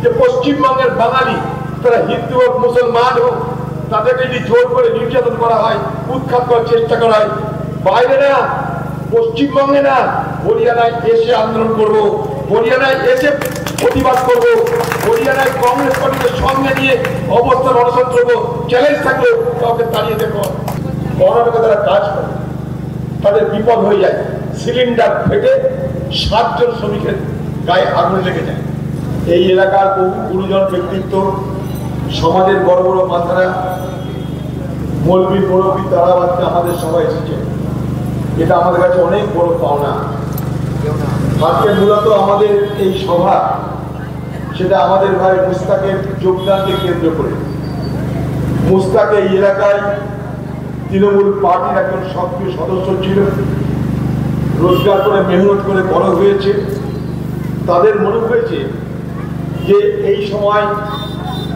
যে পশ্চিমবঙ্গের বাঙালি তারা হিন্দু হোক মুসলমান হোক তাদেরকে যদি জোর করে নির্যাতন করা হয়, উৎখাত করার চেষ্টা করা হয়, বাইরে না, পশ্চিমবঙ্গে না, হরিয়ানায় এসে আন্দোলন করব, হরিয়ানায় এসে প্রতিবাদ করব, হরিয়ানায় কংগ্রেস পার্টিকে সঙ্গে নিয়ে অবস্থান অনশন করবো। চ্যালেঞ্জ থাকলে কাউকে তাড়িয়ে দেখো। কর্ণাটকে তারা কাজ করে, তাদের বিপদ হয়ে যায়, সিলিন্ডার ফেটে 7 জন শ্রমিকের গায়ে আগুন লেগে যায়। এই এলাকার বহু গুরুজন ব্যক্তিত্ব, সমাজের বড় বড় মাথারা, মৌলবী মুরব্বী তারা আমাদের সবাই এসেছে। এটা আমাদের কাছে অনেক বড় পাওনা। আজকে মূলত আমাদের এই সভা, সেটা আমাদের ভাই মুস্তাকের যোগদানকে কেন্দ্র করে। মুস্তাক এই এলাকায় তৃণমূল পার্টির একজন সক্রিয় সদস্য ছিল, রোজগার করে মেহনত করে বড় হয়েছে। তাদের মনে হয়েছে যে এই সময়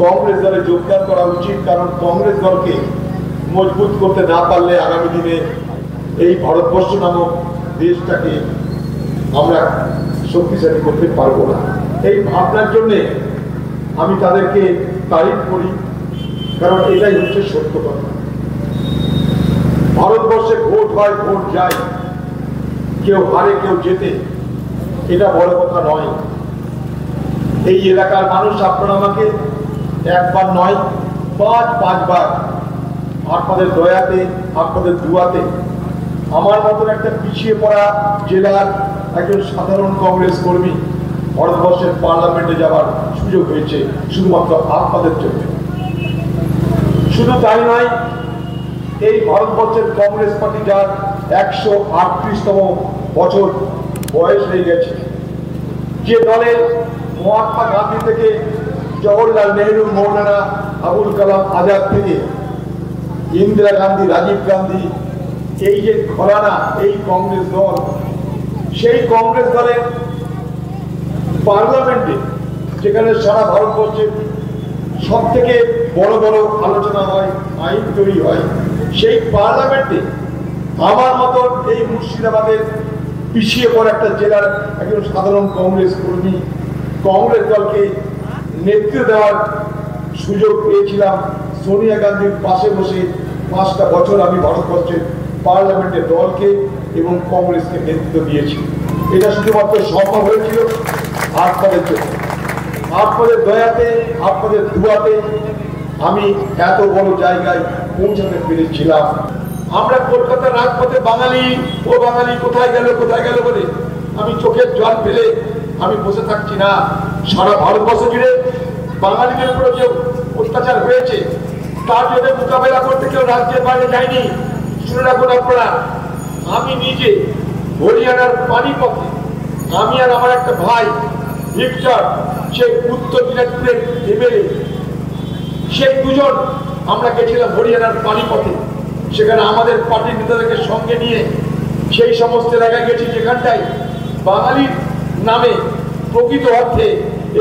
কংগ্রেস দলে যোগদান করা উচিত, কারণ কংগ্রেস দলকে মজবুত করতে না পারলে আগামী দিনে এই ভারতবর্ষ নামক দেশটাকে আমরা শক্তিশালী করতে পারবো না। এই ভাবনার জন্যে আমি তাদেরকে তারিফ করি, কারণ এটাই হচ্ছে সত্য কথা। ভারতবর্ষে ভোট হয়, ভোট যায়, কেউ হারে কেউ জেতে, এটা বড় কথা নয়। এই এলাকার মানুষ আপনারা আমাকে একবার নয় 5 বার আপনাদের দয়াতে, আপনাদের দুয়াতে আমার মতন একটা পিছিয়ে পড়া জেলার একজন সাধারণ কংগ্রেস কর্মী ভারতবর্ষের পার্লামেন্টে যাওয়ার সুযোগ হয়েছে শুধুমাত্র আপনাদের জন্য। শুধু তাই নয়, এই ভারতবর্ষের কংগ্রেস পার্টি যার 138তম বছর বয়স হয়ে গেছে, যে দলে মহাত্মা গান্ধী থেকে জওহরলাল নেহরু, মৌলানা আবুল কালাম আজাদ থেকে ইন্দিরা গান্ধী, রাজীব গান্ধী, এই যে ঘরানা, এই কংগ্রেস দল, সেই কংগ্রেস দলের পার্লামেন্টে, যেখানে সারা ভারতবর্ষের সব থেকে বড় বড় আলোচনা হয়, আইন তৈরি হয়, সেই পার্লামেন্টে আমার মতন এই মুর্শিদাবাদের পিছিয়ে পড়া একটা জেলার একজন সাধারণ কংগ্রেস কর্মী কংগ্রেস দলকে নেতৃত্ব দেওয়ার সুযোগ পেয়েছিলাম। সোনিয়া গান্ধীর পাশে বসে 5টা বছর আমি ভারতবর্ষের পার্লামেন্টের দলকে এবং কংগ্রেসকে নেতৃত্ব দিয়েছি। এটা শুধুমাত্র সম্ভব হয়েছিল আপনাদের জন্য, আপনাদের দয়াতে, আপনাদের দুয়াতে আমি এত বড় জায়গায় পৌঁছাতে পেরেছিলাম। আমরা কলকাতার রাজপথে বাঙালি ও বাঙালি কোথায় গেল বলে আমি চোখের জল ফেলে আমি বসে থাকছি না। সারা ভারতবর্ষ জুড়ে বাঙালিদের উপরে যে অত্যাচার হয়েছে তার জন্য মোকাবেলা করতে কেউ রাজ্যের বাইরে যায়নি। শুনে রাখুন আপনারা, আমি নিজে হরিয়ানার পানিপথে, আমি আর আমার একটা ভাই ভিক্টর, সেই উত্তর দিনাজপুরের এমএলএ, সেই দুজন আমরা গেছিলাম হরিয়ানার পানিপথে। সেখানে আমাদের পার্টির নেতাদেরকে সঙ্গে নিয়ে সেই সমস্ত এলাকায় গেছি যেখানটায় বাঙালির নামে প্রকৃত অর্থে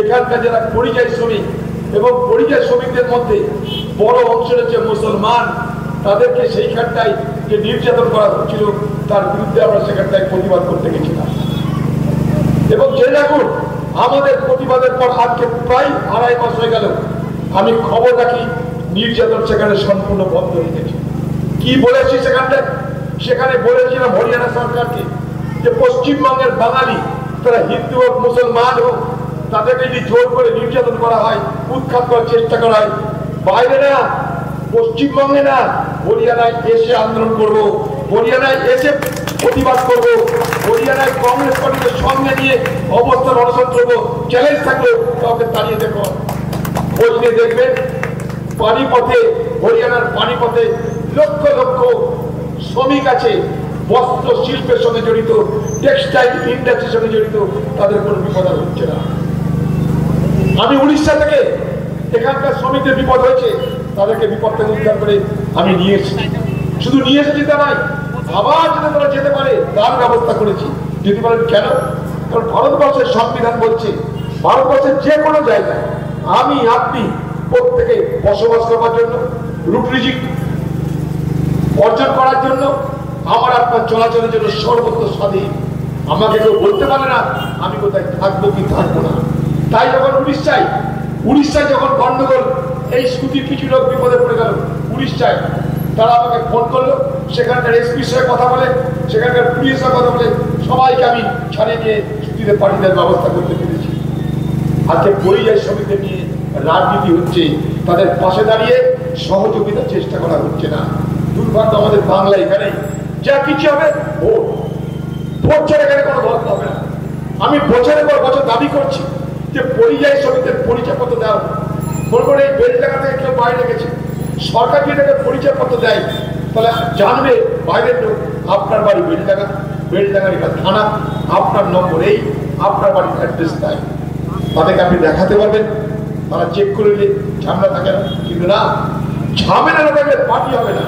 এখানকার যারা পরিযায়ী শ্রমিক এবং পরিযায়ী শ্রমিকদের মধ্যে বড় অংশ রয়েছে মুসলমান, তাদেরকে সেইখানটায় যে নির্যাতন করা হচ্ছিল তার বিরুদ্ধে আমরা সেখানটায় প্রতিবাদ করতে গেছিলাম। এবং জেনে রাখুন, আমাদের প্রতিবাদের পর আজকে প্রায় 2.5 মাস হয়ে গেল আমি খবর রাখি নির্যাতন সেখানে সম্পূর্ণ বন্ধ হয়ে গেছে। কি বলেছি সেখানটায়? সেখানে বলেছিলাম হরিয়ানা সরকারকে যে পশ্চিমবঙ্গের বাঙালি তারা হিন্দু হোক মুসলমান হোক তাদেরকে যদি জোর করে নির্যাতন করা হয়, উৎখাত করার চেষ্টা করা হয়, বাইরে না, পশ্চিমবঙ্গে না, হরিয়ানায় এসে আন্দোলন করব, হরিয়ানায় এসে প্রতিবাদ করব, হরিয়ানায় কংগ্রেস পার্টিকে সঙ্গে নিয়ে অবস্থান অনশন করবো। চ্যালেঞ্জ থাকলে কাউকে তাড়িয়ে দেখো। খোঁজ নিয়ে দেখবেন, পানিপথে, হরিয়ানার পানিপথে লক্ষ লক্ষ শ্রমিক আছে, বস্ত্র শিল্পের সঙ্গে জড়িত, টেক্সটাইল ইন্ডাস্ট্রির সঙ্গে জড়িত, তাদের কোনো বিপদ হচ্ছে না। আমি উড়িষ্যা থেকে এখানকার শ্রমিকদের বিপদ হয়েছে, তাদেরকে বিপদ থেকে উদ্ধার করে আমি নিয়ে এসেছি। শুধু নিয়ে এসেছি তা নয়, আবার যাতে তারা যেতে পারে তার ব্যবস্থা করেছি। যদি বলেন কেন? কারণ ভারতবর্ষের সংবিধান বলছে ভারতবর্ষের যে কোনো জায়গায় আমি আপনি প্রত্যেকে বসবাস করবার জন্য, রুটি অর্জন করার জন্য, আমার আপনার চলাচলের জন্য সর্বত্র স্বাধীন। আমাকে কেউ বলতে পারে না আমি কোথায় থাকবো কি থাকবো না। তাই যখন উড়িষ্যায় যখন গন্ডগোল, এই স্কুটির কিছু লোক বিপদে পড়ে গেল উড়িষ্যায়, তারা আমাকে ফোন করলো, সেখানকার এসপির সঙ্গে কথা বলে, সেখানকার পুলিশের সঙ্গে কথা বলে সবাইকে আমি ছাড়িয়ে নিয়ে ছুটিতে পাঠিয়ে দেওয়ার ব্যবস্থা করতে পেরেছি। আজকে পরিযায়ী শ্রমিকদের নিয়ে রাজনীতি হচ্ছে, তাদের পাশে দাঁড়িয়ে সহযোগিতার চেষ্টা করা হচ্ছে না। দুর্ভাগ্য আমাদের বাংলা, এখানে যা কিছু হবে ভোট ছাড়া এখানে কোনো দল হবে না। আমি বছরের পর বছর দাবি করছি যে পরিযায়ী শ্রমিকদের পরিচয়পত্র দেওয়া, মনে করে এই বেলডাঙ্গা থেকে কেউ বাইরে গেছে, সরকার যদি তাকে পরিচয়পত্র দেয় তাহলে জানবে বাইরের লোক আপনার বাড়ি বেলডাঙ্গার এটা থানা, আপনার নম্বর এই, আপনার বাড়ির অ্যাড্রেস দেয়, তাদেরকে আপনি দেখাতে পারবেন, তারা চেক করে নিলে ঝামেলা থাকে না। কিন্তু না, ঝামেলা না থাকলে পার্টি হবে না,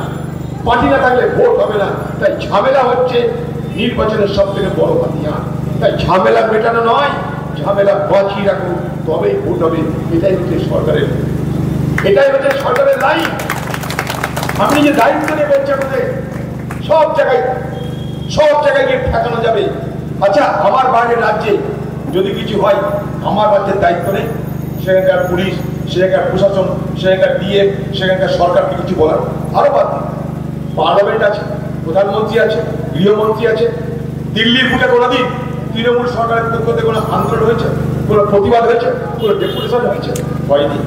পার্টি না থাকলে ভোট হবে না। তাই ঝামেলা হচ্ছে নির্বাচনের সব থেকে বড় হাতিয়ার। তাই ঝামেলা মেটানো নয়, ঝামেলা বাঁচিয়ে রাখুন, তবেই ভোট হবে। এটাই হচ্ছে সরকারের লাইন। আপনি যে দায়িত্ব নিয়ে বলছেন সব জায়গায় গিয়ে ঠেকানো যাবে। আচ্ছা, আমার বাইরের রাজ্যে যদি কিছু হয়, আমার রাজ্যের দায়িত্ব নেই? সেখানকার পুলিশ, সেখানকার প্রশাসন, সেখানকার ডিএম, সেখানকার সরকারকে কিছু বলার? আরো বাদ, পার্লামেন্ট আছে, প্রধানমন্ত্রী আছে, গৃহমন্ত্রী আছে। দিল্লির বুকে কোনোদিন তৃণমূল সরকারের পক্ষ থেকে কোনো আন্দোলন হয়েছে, কোনো প্রতিবাদ হয়েছে, কোনো ডেপুটেশন হয়েছে? হয়নি।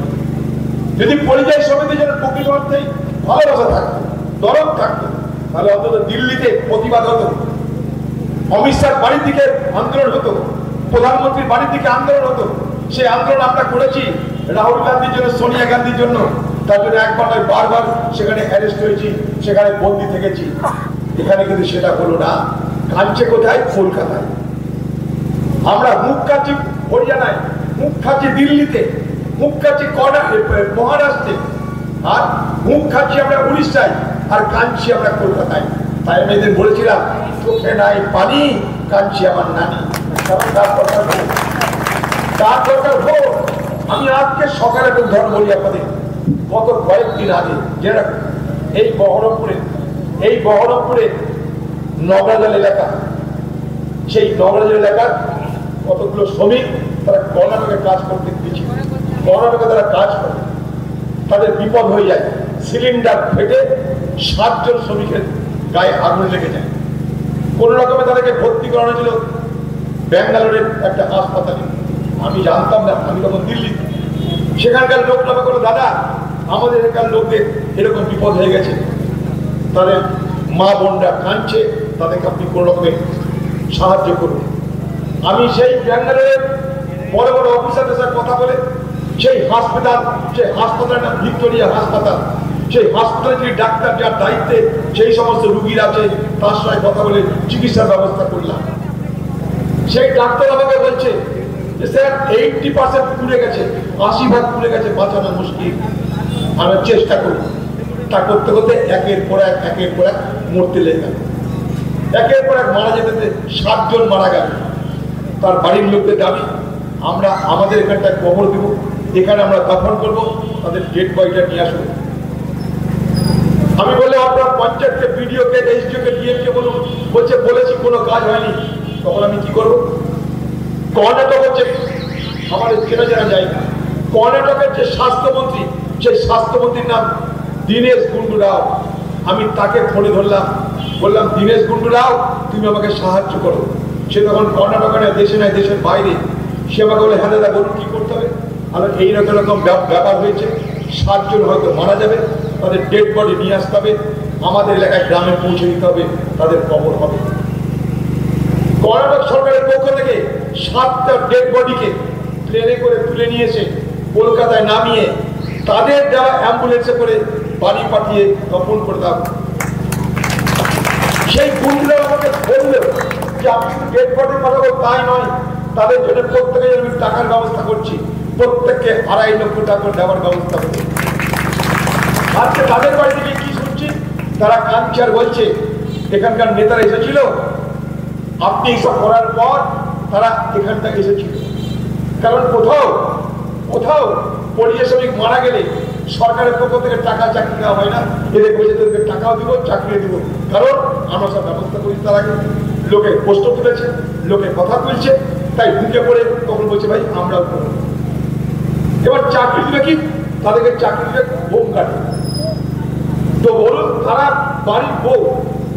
যদি পরিযায়ী শ্রমিকদের জন্য প্রকৃত অর্থেই ভালোবাসা থাকতো, দরদ থাকতো, তাহলে অন্তত দিল্লিতে প্রতিবাদ হতো, অমিত শাহর বাড়ির দিকে আন্দোলন হতো, প্রধানমন্ত্রীর বাড়ির দিকে আন্দোলন হতো। সেই আন্দোলন আমরা করেছি রাহুল গান্ধীর জন্য, সোনিয়া গান্ধীর জন্য। তার জন্য একবার নয়, বারবার সেখানে অ্যারেস্ট হয়েছি, সেখানে বন্দী থেকেছি। এখানে কিন্তু সেটা হলো না। কাঁদছে কোথায়? কলকাতায়। আমরা মুখ খাচ্ছি হরিয়ানায়, মুখ খাচ্ছি দিল্লিতে, মুখ খাচ্ছি মহারাষ্ট্রে, আর মুখ খাচ্ছি আমরা উড়িষ্যায়, আর কাঁদছি আমরা কলকাতায়। তাই আমি এদের বলেছিলাম, চোখে নাই পানি, কাঁদছি আমার নানি। তার দরকার ভোট। আমি আজকে সকালে একটা উদাহরণ বলি আপনাদের। গত কয়েকদিন আগে যেটা এই বহরমপুরে নগরাজল এলাকা, সেই নগরাজল এলাকার কতগুলো শ্রমিক তারা কর্ণাটকে কাজ করতে গিয়েছিল। কর্ণাটকে তারা কাজ করে, তাদের বিপদ হয়ে যায়, সিলিন্ডার ফেটে 7 জন শ্রমিকের গায়ে আগুন লেগে যায়। কোন রকমে তাদেরকে ভর্তি করানো ছিল ব্যাঙ্গালোরের একটা হাসপাতালে। আমি জানতাম না, আমি তখন দিল্লি। সেখানকার লোক নামে কোনো দাদা, আমাদের এখানকার লোকদের এরকম বিপদ হয়ে গেছে, তাদের মা বোনরা কাঁদছে, তাদেরকে আপনি কোনো রকমে সাহায্য করুন। আমি সেই ব্যাঙ্গালোরের বড় বড় অফিসারদের সাথে কথা বলে সেই হাসপাতালের নাম ভিক্টোরিয়া হাসপাতাল, সেই হাসপাতালে যে ডাক্তার যার দায়িত্বে সেই সমস্ত রুগীরা আছে তার সঙ্গে কথা বলে চিকিৎসার ব্যবস্থা করলাম। সেই ডাক্তার আমাকে বলছে যে স্যার 80% পুড়ে গেছে, 80% পুড়ে গেছে, বাঁচানো মুশকিল, আমরা চেষ্টা করি। তা করতে করতে একের পর এক মরতে লেগে গেল। একের পর এক মারা যেতে 7 জন মারা গেল। তার বাড়ির লোকদের দাবি আমরা আমাদের এখানটায় কবর দেবো, এখানে আমরা দাফন করবো, তাদের ডেড বডিটা নিয়ে আসবো। আমি বললাম আপনার পঞ্চায়েতকে, বিডিওকে, এসডিওকে, ডিএমকে বলুন। বলেছি কোনো কাজ হয়নি। তখন আমি কি করবো? কর্ণাটক হচ্ছে আমাদের চেনা জানা জায়গা। কর্ণাটকের যে স্বাস্থ্যমন্ত্রী, সেই স্বাস্থ্যমন্ত্রীর নাম দীনেশ গুন্ডু রাও। আমি তাকে ফোনে ধরলাম, বললাম দীনেশ গুন্ডু রাও তুমি আমাকে সাহায্য করো। সে তখন কর্ণাটকের দেশে নয়, দেশের বাইরে। সে আমাকে বলে হ্যাঁ দাদা বলুন কি করতে হবে। আর এইরকম ব্যাপার হয়েছে, 7 জন হয়তো মারা যাবে, তাদের ডেড বডি নিয়ে আসতে হবে, আমাদের এলাকায় গ্রামে পৌঁছে দিতে হবে, তাদের কবর হবে। কর্ণাটক সরকারের পক্ষ থেকে 7টা ডেড বডিকে ট্রেনে করে তুলে নিয়ে এসে কলকাতায় নামিয়ে তাদের দেওয়া অ্যাম্বুলেন্সে করে বাড়ি পাঠিয়ে দফন করে দাও। সেই গুন্ডরা আমাকে বললো যে আমি শুধু ডেড বডি পাঠাবো তাই নয়, তাদের জন্য প্রত্যেকে আমি টাকার ব্যবস্থা করছি, প্রত্যেককে 2.5 লক্ষ টাকা দেওয়ার ব্যবস্থা করছি। আজকে তাদের বাড়ি থেকে কি শুনছি, তারা কাঁদছে আর বলছে এখানকার নেতারা এসেছিল, আপনি এইসব করার পর তারা এখানটা এসেছিল। কারণ কোথাও পরিযায়ী শ্রমিক মারা গেলে সরকারের পক্ষ থেকে টাকা চাকরি দেওয়া হয় না, এদের বলছে তোদেরকে টাকাও দিব, চাকরিও দিব, কারণ আমরা সব ব্যবস্থা করি। তার আগে লোকে প্রশ্ন তুলেছে, লোকে কথা তুলছে, তাই ঢুকে পড়ে তখন বলছে ভাই আমরাও করবো। এবার চাকরি দিবে কি, তাদেরকে চাকরি দিবে হোম গার্ডে। তো বলুন, তারা বাড়ির বউ,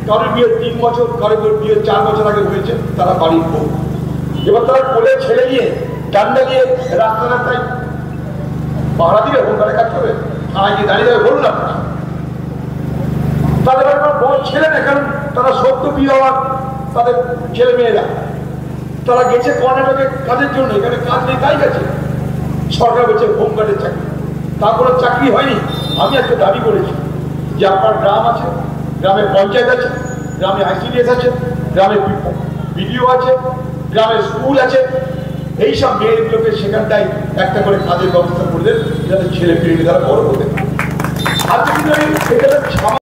কারোর বিয়ে 3 বছর, কারোর বিয়ে 4 বছর আগে হয়েছে, তারা বাড়ির বউ। এবার তারা কোলে ছেড়ে নিয়ে ডান্ডা নিয়ে রাস্তায় পাহারা দিবে, হোম গার্ডে কাজ করবে, থানায় গিয়ে দাঁড়িয়ে যাবে, বলুন আপনারা। তাদের বড় ছেলে না, কারণ তারা সত্য বিয়ে হওয়ার তাদের ছেলে মেয়েরা, তারা গেছে কর্ণাটকে কাজের জন্য, এখানে কাজ নেই তাই গেছে। সরকার বলছে হোম গার্ডের চাকরি, তারপরে চাকরি হয়নি। আমি একটা দাবি করেছি যে আপনার গ্রাম আছে, গ্রামে পঞ্চায়েত আছে, গ্রামে আইসিডিএস আছে, গ্রামে বিডিও আছে, গ্রামে স্কুল আছে, এইসব মেয়েগুলোকে সেখানটায় একটা করে কাজের ব্যবস্থা করে দেন, যাতে ছেলে পেলে তারা বড় হতে পারে। আজকে কিন্তু